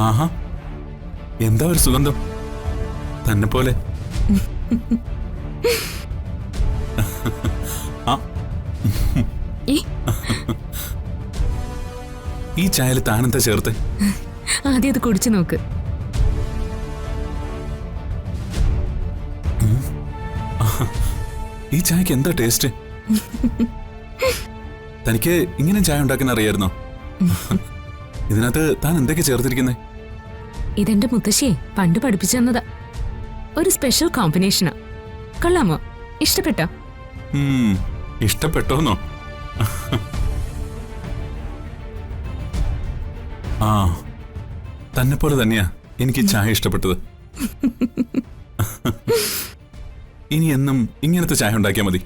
ആഹാ, എന്താ ഒരു സുഗന്ധം തന്നെ പോലെ. ഈ ചായയിൽ താനെന്താ ചേർത്ത്? ആദ്യം അത് കുടിച്ചു നോക്ക്. ഈ ചായക്ക് എന്താ ടേസ്റ്റ്? തനിക്ക് ഇങ്ങനെ ചായ ഉണ്ടാക്കാൻ അറിയായിരുന്നോ? ഇതിനകത്ത് താൻ എന്തൊക്കെ ചേർത്തിരിക്കുന്നേ? ഇതെന്റെ മുത്തശ്ശിയെ പണ്ട് പഠിപ്പിച്ചു തന്നതാ. ഒരു സ്പെഷ്യൽ കോമ്പിനേഷനാ. കൊള്ളാമോ? ഇഷ്ടപ്പെട്ടോ? ഇഷ്ടപ്പെട്ടോന്നോ? ആ, തന്നെ പോലെ തന്നെയാ എനിക്ക് ചായ ഇഷ്ടപ്പെട്ടത്. ഇനി എന്നും ഇങ്ങനത്തെ ചായ ഉണ്ടാക്കിയാൽ മതി.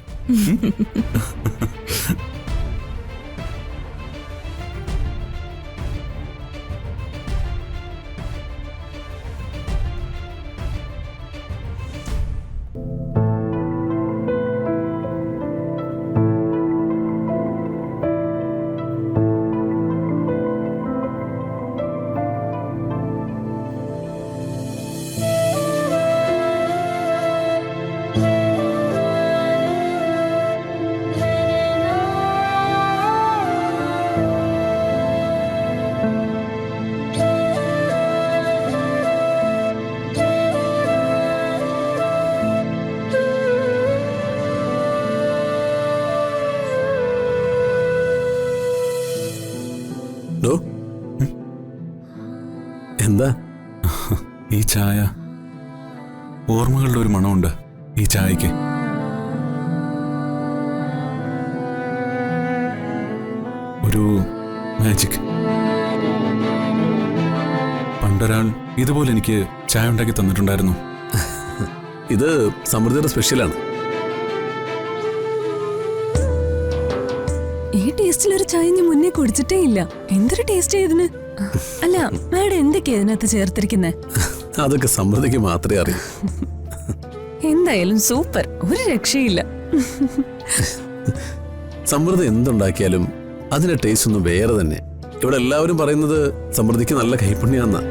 എന്താ ഈ ചായ? ഓർമ്മകളുടെ ഒരു മണമുണ്ട് ഈ ചായക്ക്. ഒരു മാജിക്. പണ്ടൊരാൾ ഇതുപോലെ എനിക്ക് ചായ ഉണ്ടാക്കി തന്നിട്ടുണ്ടായിരുന്നു. ഇത് സമൃദ്ധിയുടെ സ്പെഷ്യലാണ്. ഈ ടേസ്റ്റിലൊരു ചായ ഞാൻ മുന്നേ കുടിച്ചിട്ടേ ഇല്ല. എന്തൊരു ടേസ്റ്റ് ഇതിന്. അല്ല, മാഡം എന്തൊക്കെയാ ഇതിനകത്ത് ചേർത്തിരിക്കുന്നേ? അതൊക്കെ സമൃദ്ധിക്ക് മാത്രമേ അറിയൂ. എന്തായാലും സൂപ്പർ, ഒരു രക്ഷയില്ല. സമൃദ്ധി എന്തുണ്ടാക്കിയാലും അതിന്റെ ടേസ്റ്റ് ഒന്നും വേറെ തന്നെ. ഇവിടെ എല്ലാവരും പറയുന്നത് സമൃദ്ധിക്ക് നല്ല കൈപ്പുണ്യാന്നാ.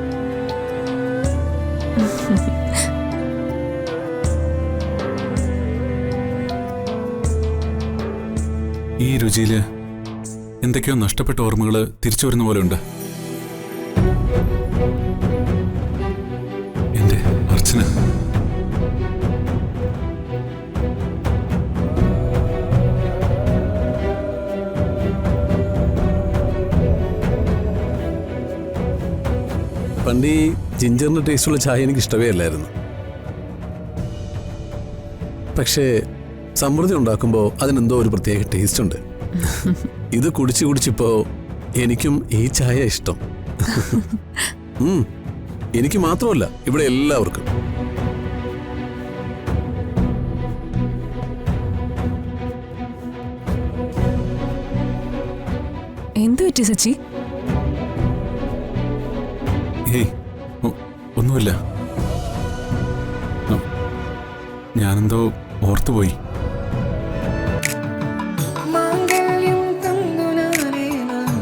ഈ രുചിയില് എന്തൊക്കെയോ നഷ്ടപ്പെട്ട ഓർമ്മകള് തിരിച്ചു വരുന്ന പോലെ ഉണ്ട്. എന്റെ അർച്ചന. പണ്ട് ഈ ജിഞ്ചറിന്റെ ടേസ്റ്റുള്ള ചായ എനിക്ക് ഇഷ്ടമേ അല്ലായിരുന്നു. പക്ഷേ സമൃദ്ധി ഉണ്ടാക്കുമ്പോൾ അതിനെന്തോ ഒരു പ്രത്യേക ടേസ്റ്റ് ഉണ്ട്. ഇത് കുടിച്ച് കുടിച്ചിപ്പോ എനിക്കും ഈ ചായ ഇഷ്ടം. എനിക്ക് മാത്രമല്ല, ഇവിടെ എല്ലാവർക്കും. എന്തു പറ്റി സച്ചി? ഏയ്, ഒന്നുമില്ല. ഞാനെന്തോ ഓർത്തുപോയി.